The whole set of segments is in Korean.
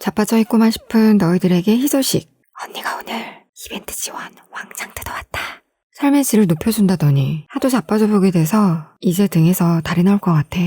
자빠져 있고만 싶은 너희들에게 희소식. 언니가 오늘 이벤트 지원 왕창 뜯어왔다. 삶의 질을 높여준다더니 하도 자빠져 보게 돼서 이제 등에서 달이 나올 것 같아.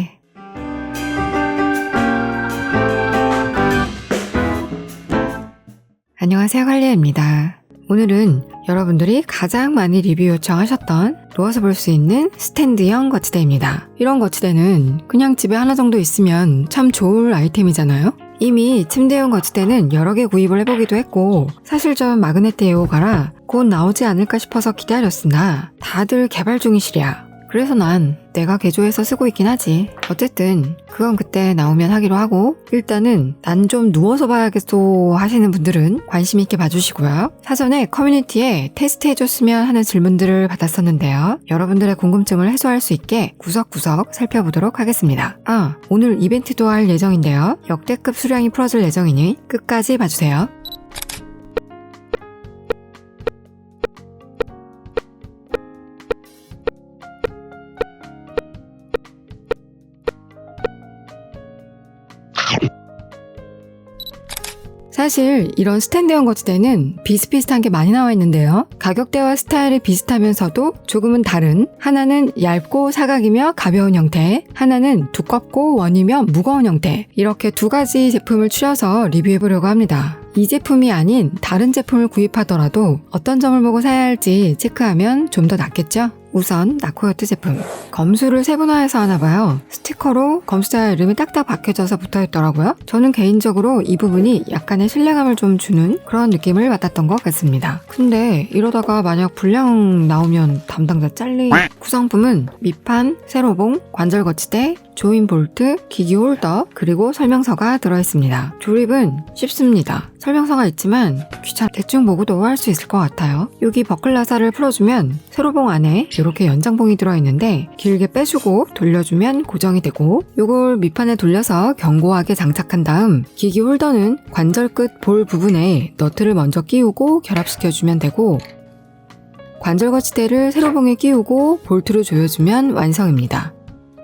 안녕하세요, 갈리아입니다. 오늘은 여러분들이 가장 많이 리뷰 요청하셨던 누워서 볼 수 있는 스탠드형 거치대입니다. 이런 거치대는 그냥 집에 하나 정도 있으면 참 좋을 아이템이잖아요. 이미 침대용 거치대는 여러 개 구입을 해보기도 했고, 사실 전 마그네트 애호가라 곧 나오지 않을까 싶어서 기다렸으나 다들 개발 중이시랴. 그래서 난 내가 개조해서 쓰고 있긴 하지. 어쨌든 그건 그때 나오면 하기로 하고, 일단은 난 좀 누워서 봐야겠소 하시는 분들은 관심 있게 봐주시고요. 사전에 커뮤니티에 테스트해줬으면 하는 질문들을 받았었는데요. 여러분들의 궁금증을 해소할 수 있게 구석구석 살펴보도록 하겠습니다. 오늘 이벤트도 할 예정인데요. 역대급 수량이 풀어질 예정이니 끝까지 봐주세요. 사실 이런 스탠드형 거치대는 비슷비슷한 게 많이 나와 있는데요. 가격대와 스타일이 비슷하면서도 조금은 다른, 하나는 얇고 사각이며 가벼운 형태, 하나는 두껍고 원이며 무거운 형태, 이렇게 두 가지 제품을 추려서 리뷰해보려고 합니다. 이 제품이 아닌 다른 제품을 구입하더라도 어떤 점을 보고 사야 할지 체크하면 좀 더 낫겠죠? 우선 나코요트 제품. 검수를 세분화해서 하나봐요. 스티커로 검수자 이름이 딱딱 박혀져서 붙어있더라고요. 저는 개인적으로 이 부분이 약간의 신뢰감을 좀 주는 그런 느낌을 받았던 것 같습니다. 근데 이러다가 만약 불량 나오면 담당자 잘리. 구성품은 밑판, 세로봉, 관절 거치대, 조인 볼트, 기기 홀더, 그리고 설명서가 들어있습니다. 조립은 쉽습니다. 설명서가 있지만 대충 보고도 할 수 있을 것 같아요. 여기 버클 나사를 풀어주면 세로봉 안에 이렇게 연장봉이 들어있는데 길게 빼주고 돌려주면 고정이 되고, 요걸 밑판에 돌려서 견고하게 장착한 다음 기기 홀더는 관절 끝 볼 부분에 너트를 먼저 끼우고 결합시켜주면 되고, 관절 거치대를 세로봉에 끼우고 볼트로 조여주면 완성입니다.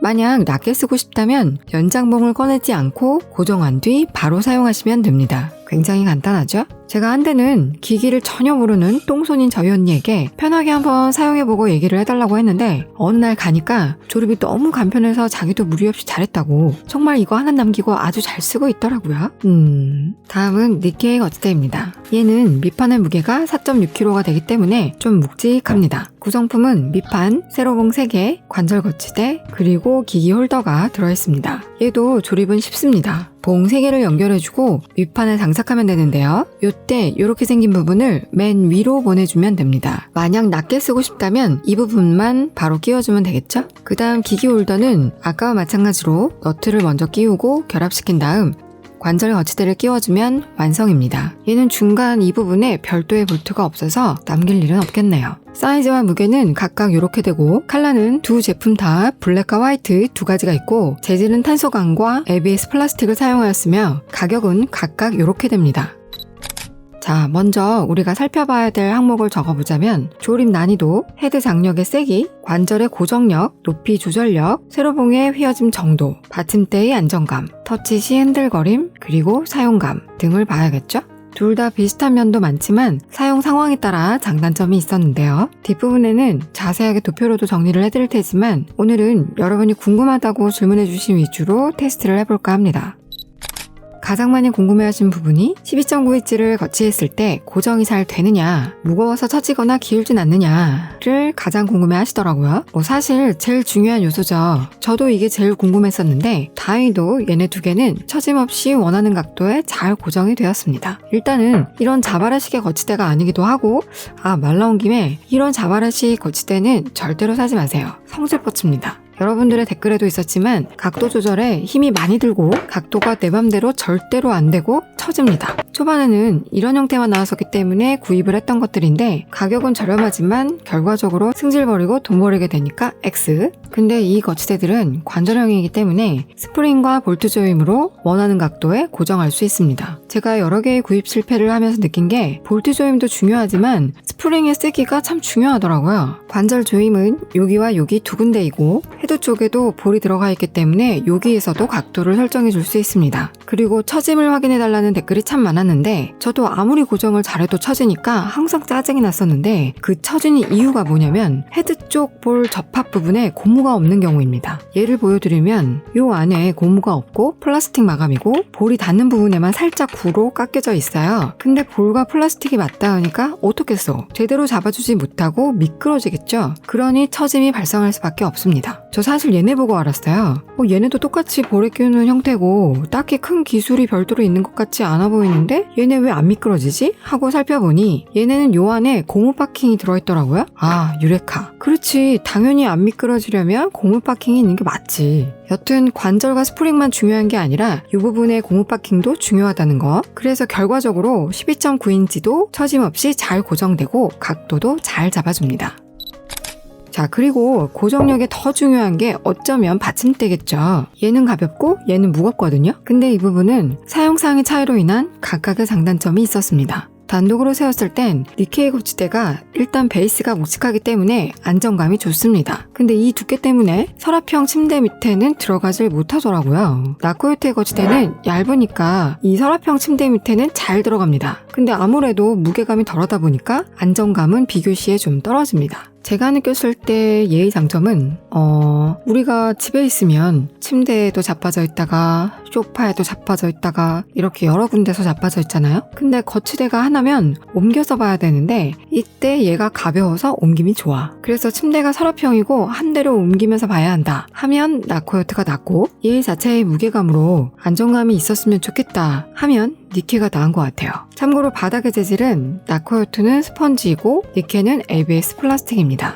만약 낮게 쓰고 싶다면 연장봉을 꺼내지 않고 고정한 뒤 바로 사용하시면 됩니다. 굉장히 간단하죠? 제가 한때는 기기를 전혀 모르는 똥손인 저희 언니에게 편하게 한번 사용해보고 얘기를 해달라고 했는데, 어느 날 가니까 조립이 너무 간편해서 자기도 무리 없이 잘했다고, 정말 이거 하나 남기고 아주 잘 쓰고 있더라고요. 다음은 니케이 거치대입니다. 얘는 밑판의 무게가 4.6kg가 되기 때문에 좀 묵직합니다. 구성품은 밑판, 세로봉 3개, 관절 거치대, 그리고 기기 홀더가 들어있습니다. 얘도 조립은 쉽습니다. 봉 3개를 연결해주고 밑판에 장착하면 되는데요. 요때 이렇게 생긴 부분을 맨 위로 보내주면 됩니다. 만약 낮게 쓰고 싶다면 이 부분만 바로 끼워주면 되겠죠? 그 다음 기기 홀더는 아까와 마찬가지로 너트를 먼저 끼우고 결합시킨 다음 관절 거치대를 끼워주면 완성입니다. 얘는 중간 이 부분에 별도의 볼트가 없어서 남길 일은 없겠네요. 사이즈와 무게는 각각 이렇게 되고, 컬러는 두 제품 다 블랙과 화이트 두 가지가 있고, 재질은 탄소광과 ABS 플라스틱을 사용하였으며 가격은 각각 이렇게 됩니다. 자, 먼저 우리가 살펴봐야 될 항목을 적어보자면, 조립 난이도, 헤드 장력의 세기, 관절의 고정력, 높이 조절력, 세로봉의 휘어짐 정도, 받침대의 안정감, 터치 시 흔들거림, 그리고 사용감 등을 봐야겠죠? 둘 다 비슷한 면도 많지만 사용 상황에 따라 장단점이 있었는데요. 뒷부분에는 자세하게 도표로도 정리를 해드릴 테지만 오늘은 여러분이 궁금하다고 질문해주신 위주로 테스트를 해볼까 합니다. 가장 많이 궁금해하신 부분이 12.9인치를 거치했을 때 고정이 잘 되느냐, 무거워서 처지거나 기울진 않느냐를 가장 궁금해하시더라고요. 사실 제일 중요한 요소죠. 저도 이게 제일 궁금했었는데 다행히도 얘네 두 개는 처짐 없이 원하는 각도에 잘 고정이 되었습니다. 일단은 이런 자바라식의 거치대가 아니기도 하고, 말 나온 김에 이런 자바라식 거치대는 절대로 사지 마세요. 성질 뻗칩니다. 여러분들의 댓글에도 있었지만 각도 조절에 힘이 많이 들고 각도가 내 맘대로 절대로 안 되고 처집니다. 초반에는 이런 형태만 나왔었기 때문에 구입을 했던 것들인데 가격은 저렴하지만 결과적으로 승질버리고 돈 버리게 되니까 X. 근데 이 거치대들은 관절형이기 때문에 스프링과 볼트 조임으로 원하는 각도에 고정할 수 있습니다. 제가 여러 개의 구입 실패를 하면서 느낀 게 볼트 조임도 중요하지만 스프링의 세기가 참 중요하더라고요. 관절 조임은 여기와 여기 두 군데이고 헤드 쪽에도 볼이 들어가 있기 때문에 여기에서도 각도를 설정해 줄 수 있습니다. 그리고 처짐을 확인해 달라는 댓글이 참 많았는데 저도 아무리 고정을 잘해도 처지니까 항상 짜증이 났었는데 그 처지는 이유가 뭐냐면 헤드 쪽 볼 접합 부분에 고무가 없는 경우입니다. 예를 보여드리면 요 안에 고무가 없고 플라스틱 마감이고 볼이 닿는 부분에만 살짝 구로 깎여져 있어요. 근데 볼과 플라스틱이 맞닿으니까 어떻겠어? 제대로 잡아주지 못하고 미끄러지겠죠? 그러니 처짐이 발생할 수밖에 없습니다. 저 사실 얘네 보고 알았어요. 얘네도 똑같이 볼에 끼우는 형태고 딱히 큰 기술이 별도로 있는 것 같지 않아 보이는데 얘네 왜 안 미끄러지지? 하고 살펴보니 얘네는 요 안에 고무 파킹이 들어있더라고요. 아, 유레카. 그렇지, 당연히 안 미끄러지려면 고무 파킹이 있는 게 맞지. 여튼 관절과 스프링만 중요한 게 아니라 이 부분의 고무 파킹도 중요하다는 거. 그래서 결과적으로 12.9인치도 처짐 없이 잘 고정되고 각도도 잘 잡아줍니다. 자, 그리고 고정력에 더 중요한 게 어쩌면 받침대겠죠. 얘는 가볍고 얘는 무겁거든요. 근데 이 부분은 사용상의 차이로 인한 각각의 장단점이 있었습니다. 단독으로 세웠을 땐 니케이 거치대가 일단 베이스가 묵직하기 때문에 안정감이 좋습니다. 근데 이 두께 때문에 서랍형 침대 밑에는 들어가질 못하더라고요. 나코요테 거치대는 얇으니까 이 서랍형 침대 밑에는 잘 들어갑니다. 근데 아무래도 무게감이 덜하다 보니까 안정감은 비교시에 좀 떨어집니다. 제가 느꼈을 때 얘의 장점은 우리가 집에 있으면 침대에도 자빠져 있다가 소파에도 자빠져 있다가 이렇게 여러 군데서 자빠져 있잖아요. 근데 거치대가 하나면 옮겨서 봐야 되는데 이때 얘가 가벼워서 옮김이 좋아. 그래서 침대가 서랍형이고 한 대로 옮기면서 봐야 한다 하면 나코요트가 낫고 얘 자체의 무게감으로 안정감이 있었으면 좋겠다 하면 니케가 나은 것 같아요. 참고로 바닥의 재질은 나코요트는 스펀지이고 니케는 ABS 플라스틱입니다.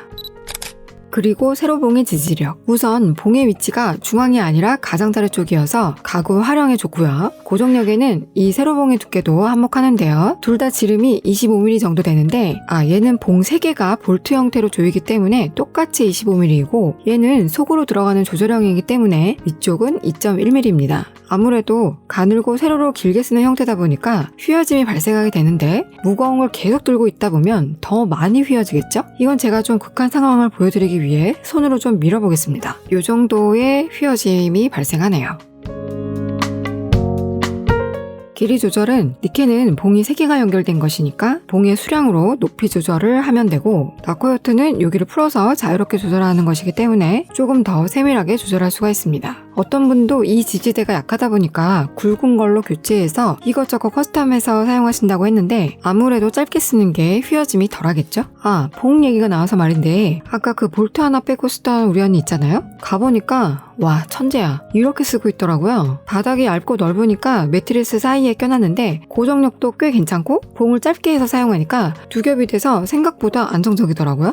그리고 세로봉의 지지력. 우선 봉의 위치가 중앙이 아니라 가장자리 쪽이어서 가구 활용에 좋고요. 고정력에는 이 세로봉의 두께도 한몫하는데요. 둘 다 지름이 25mm 정도 되는데 얘는 봉 3개가 볼트 형태로 조이기 때문에 똑같이 25mm이고 얘는 속으로 들어가는 조절형이기 때문에 위쪽은 2.1mm입니다. 아무래도 가늘고 세로로 길게 쓰는 형태다 보니까 휘어짐이 발생하게 되는데 무거운 걸 계속 들고 있다 보면 더 많이 휘어지겠죠? 이건 제가 좀 극한 상황을 보여드리기 위해 손으로 좀 밀어보겠습니다. 이 정도의 휘어짐이 발생하네요. 길이 조절은 니케는 봉이 3개가 연결된 것이니까 봉의 수량으로 높이 조절을 하면 되고 나코요트는 여기를 풀어서 자유롭게 조절하는 것이기 때문에 조금 더 세밀하게 조절할 수가 있습니다. 어떤 분도 이 지지대가 약하다 보니까 굵은 걸로 교체해서 이것저것 커스텀해서 사용하신다고 했는데 아무래도 짧게 쓰는 게 휘어짐이 덜하겠죠? 봉 얘기가 나와서 말인데 아까 그 볼트 하나 빼고 쓰던 우리 언니 있잖아요? 가보니까 와, 천재야. 이렇게 쓰고 있더라고요. 바닥이 얇고 넓으니까 매트리스 사이에 껴놨는데 고정력도 꽤 괜찮고 봉을 짧게 해서 사용하니까 두 겹이 돼서 생각보다 안정적이더라고요.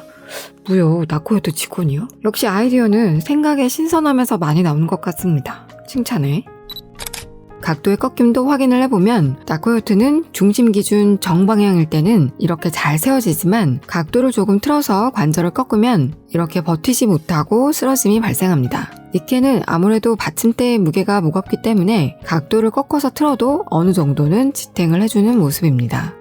무효, 나코요트 직원이요? 역시 아이디어는 생각에 신선하면서 많이 나오는 것 같습니다. 칭찬해. 각도의 꺾임도 확인을 해보면 나코요트는 중심 기준 정방향일 때는 이렇게 잘 세워지지만 각도를 조금 틀어서 관절을 꺾으면 이렇게 버티지 못하고 쓰러짐이 발생합니다. 니케는 아무래도 받침대의 무게가 무겁기 때문에 각도를 꺾어서 틀어도 어느 정도는 지탱을 해주는 모습입니다.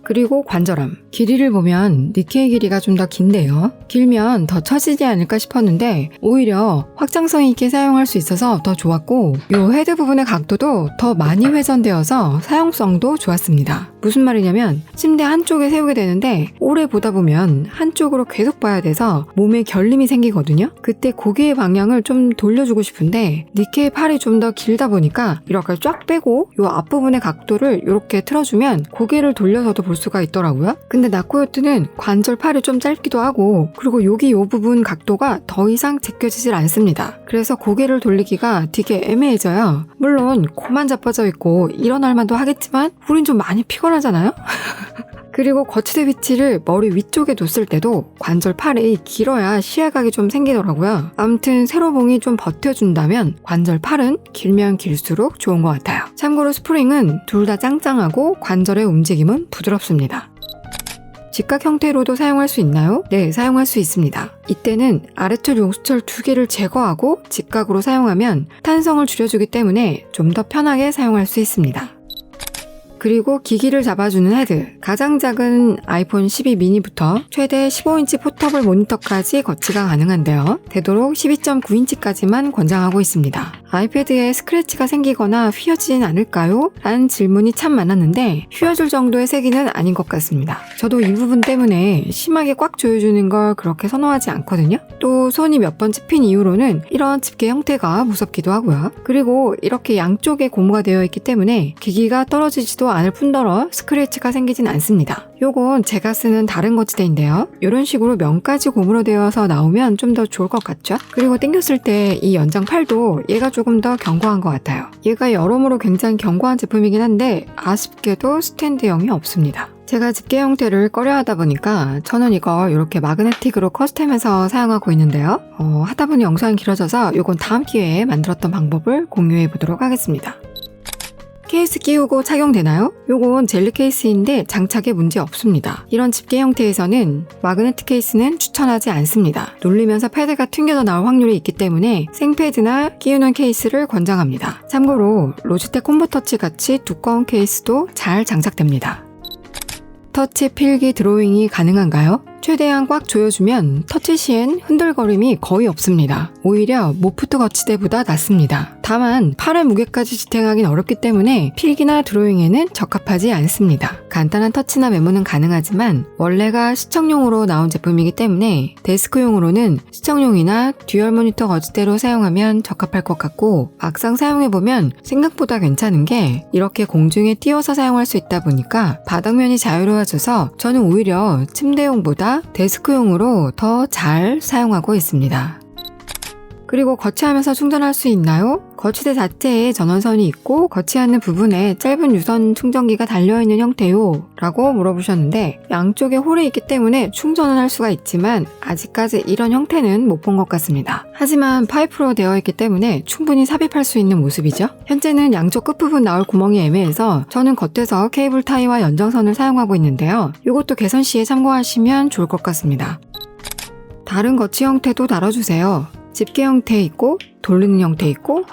그리고 관절함. 길이를 보면 니케의 길이가 좀 더 긴데요. 길면 더 처지지 않을까 싶었는데 오히려 확장성 있게 사용할 수 있어서 더 좋았고 이 헤드 부분의 각도도 더 많이 회전되어서 사용성도 좋았습니다. 무슨 말이냐면 침대 한쪽에 세우게 되는데 오래 보다 보면 한쪽으로 계속 봐야 돼서 몸에 결림이 생기거든요. 그때 고개의 방향을 좀 돌려주고 싶은데 니케의 팔이 좀 더 길다 보니까 이렇게 쫙 빼고 이 앞부분의 각도를 이렇게 틀어주면 고개를 돌려서도 볼 수가 있더라고요. 근데 나코요트는 관절 팔이 좀 짧기도 하고 그리고 여기 이 부분 각도가 더 이상 제껴지질 않습니다. 그래서 고개를 돌리기가 되게 애매해져요. 물론 코만 자빠져 있고 일어날 만도 하겠지만 우린 좀 많이 피곤하잖아요? 그리고 거치대 위치를 머리 위쪽에 뒀을 때도 관절 팔이 길어야 시야각이 좀 생기더라고요. 아무튼 세로봉이 좀 버텨준다면 관절 팔은 길면 길수록 좋은 것 같아요. 참고로 스프링은 둘 다 짱짱하고 관절의 움직임은 부드럽습니다. 직각 형태로도 사용할 수 있나요? 네, 사용할 수 있습니다. 이때는 아래철 용수철 2개를 제거하고 직각으로 사용하면 탄성을 줄여주기 때문에 좀 더 편하게 사용할 수 있습니다. 그리고 기기를 잡아주는 헤드, 가장 작은 아이폰 12 미니부터 최대 15인치 포터블 모니터까지 거치가 가능한데요. 되도록 12.9인치까지만 권장하고 있습니다. 아이패드에 스크래치가 생기거나 휘어지진 않을까요? 라는 질문이 참 많았는데 휘어질 정도의 세기는 아닌 것 같습니다. 저도 이 부분 때문에 심하게 꽉 조여주는 걸 그렇게 선호하지 않거든요. 또 손이 몇 번 찝힌 이후로는 이런 집게 형태가 무섭기도 하고요. 그리고 이렇게 양쪽에 고무가 되어 있기 때문에 기기가 떨어지지도 않을 뿐더러 스크래치가 생기진 않습니다. 요건 제가 쓰는 다른 거치대인데요. 이런 식으로 면까지 고무로 되어서 나오면 좀 더 좋을 것 같죠? 그리고 당겼을 때 이 연장 팔도 얘가 조금 더 견고한 것 같아요. 얘가 여러모로 굉장히 견고한 제품이긴 한데 아쉽게도 스탠드형이 없습니다. 제가 집게 형태를 꺼려하다 보니까 저는 이걸 이렇게 마그네틱으로 커스텀해서 사용하고 있는데요. 하다 보니 영상이 길어져서 이건 다음 기회에 만들었던 방법을 공유해 보도록 하겠습니다. 케이스 끼우고 착용되나요? 요건 젤리 케이스인데 장착에 문제 없습니다. 이런 집게 형태에서는 마그네틱 케이스는 추천하지 않습니다. 눌리면서 패드가 튕겨져 나올 확률이 있기 때문에 생패드나 끼우는 케이스를 권장합니다. 참고로 로지텍 콤보터치 같이 두꺼운 케이스도 잘 장착됩니다. 터치 필기 드로잉이 가능한가요? 최대한 꽉 조여주면 터치 시엔 흔들거림이 거의 없습니다. 오히려 모프트 거치대보다 낫습니다. 다만 팔의 무게까지 지탱하긴 어렵기 때문에 필기나 드로잉에는 적합하지 않습니다. 간단한 터치나 메모는 가능하지만 원래가 시청용으로 나온 제품이기 때문에 데스크용으로는 시청용이나 듀얼 모니터 거치대로 사용하면 적합할 것 같고 막상 사용해보면 생각보다 괜찮은 게 이렇게 공중에 띄워서 사용할 수 있다 보니까 바닥면이 자유로워져서 저는 오히려 침대용보다 데스크용으로 더 잘 사용하고 있습니다. 그리고 거치하면서 충전할 수 있나요? 거치대 자체에 전원선이 있고 거치하는 부분에 짧은 유선 충전기가 달려있는 형태요 라고 물어보셨는데 양쪽에 홀이 있기 때문에 충전을 할 수가 있지만 아직까지 이런 형태는 못 본 것 같습니다. 하지만 파이프로 되어 있기 때문에 충분히 삽입할 수 있는 모습이죠. 현재는 양쪽 끝부분 나올 구멍이 애매해서 저는 겉에서 케이블 타이와 연장선을 사용하고 있는데요. 이것도 개선 시에 참고하시면 좋을 것 같습니다. 다른 거치 형태도 다뤄주세요. 집게 형태 있고 돌리는 형태 있고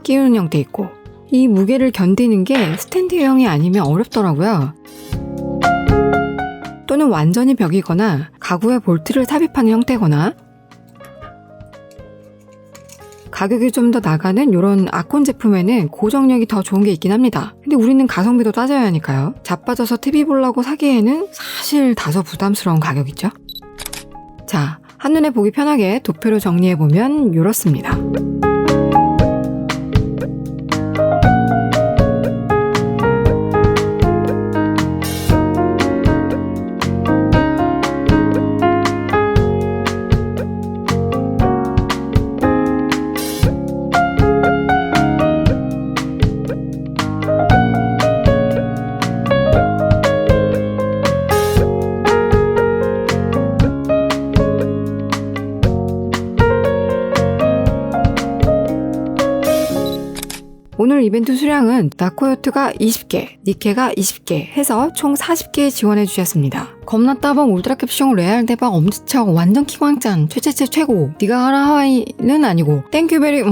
끼우는 형태 있고 이 무게를 견디는 게 스탠드형이 아니면 어렵더라고요. 또는 완전히 벽이거나 가구에 볼트를 삽입하는 형태거나 가격이 좀 더 나가는 이런 아콘 제품에는 고정력이 더 좋은 게 있긴 합니다. 근데 우리는 가성비도 따져야 하니까요. 자빠져서 TV 보려고 사기에는 사실 다소 부담스러운 가격이죠. 자, 한눈에 보기 편하게 도표로 정리해보면 이렇습니다. 오늘 이벤트 수량은 나코요트가 20개, 니케가 20개 해서 총 40개 지원해 주셨습니다. 겁나 따봉 울트라캡숑 레알 대박 엄지척 완전 킹왕짠 최최최 최고 니가 하라 하와이는 아니고 땡큐베리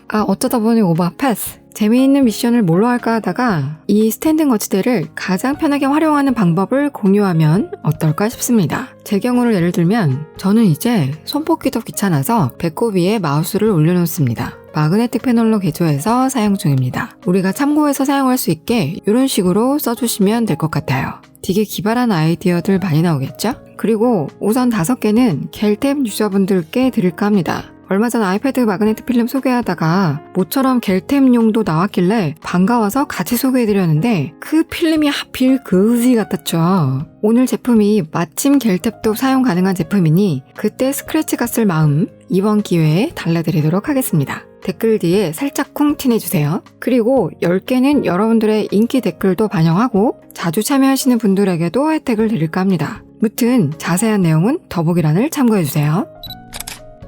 아 어쩌다 보니 오바 패스. 재미있는 미션을 뭘로 할까 하다가 이 스탠딩 거치대를 가장 편하게 활용하는 방법을 공유하면 어떨까 싶습니다. 제 경우를 예를 들면 저는 이제 손 뽑기도 귀찮아서 배꼽 위에 마우스를 올려놓습니다. 마그네틱 패널로 개조해서 사용 중입니다. 우리가 참고해서 사용할 수 있게 이런 식으로 써주시면 될 것 같아요. 되게 기발한 아이디어들 많이 나오겠죠? 그리고 우선 5개는 겔템 유저분들께 드릴까 합니다. 얼마 전 아이패드 마그네틱 필름 소개하다가 모처럼 겔템용도 나왔길래 반가워서 같이 소개해드렸는데 그 필름이 하필 그지 같았죠. 오늘 제품이 마침 겔탭도 사용 가능한 제품이니 그때 스크래치 갔을 마음 이번 기회에 달래드리도록 하겠습니다. 댓글 뒤에 살짝 쿵 티내주세요. 그리고 10개는 여러분들의 인기 댓글도 반영하고 자주 참여하시는 분들에게도 혜택을 드릴까 합니다. 무튼 자세한 내용은 더보기란을 참고해주세요.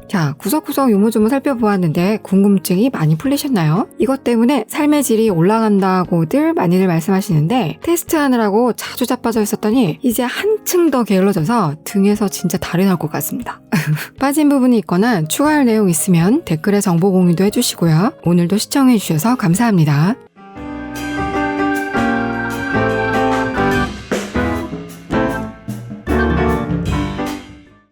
자, 구석구석 요모조모 살펴보았는데 궁금증이 많이 풀리셨나요? 이것 때문에 삶의 질이 올라간다고들 많이들 말씀하시는데 테스트하느라고 자주 자빠져 있었더니 이제 한층 더 게을러져서 등에서 진짜 달이 날 것 같습니다. 빠진 부분이 있거나 추가할 내용 있으면 댓글에 정보 공유도 해주시고요. 오늘도 시청해주셔서 감사합니다.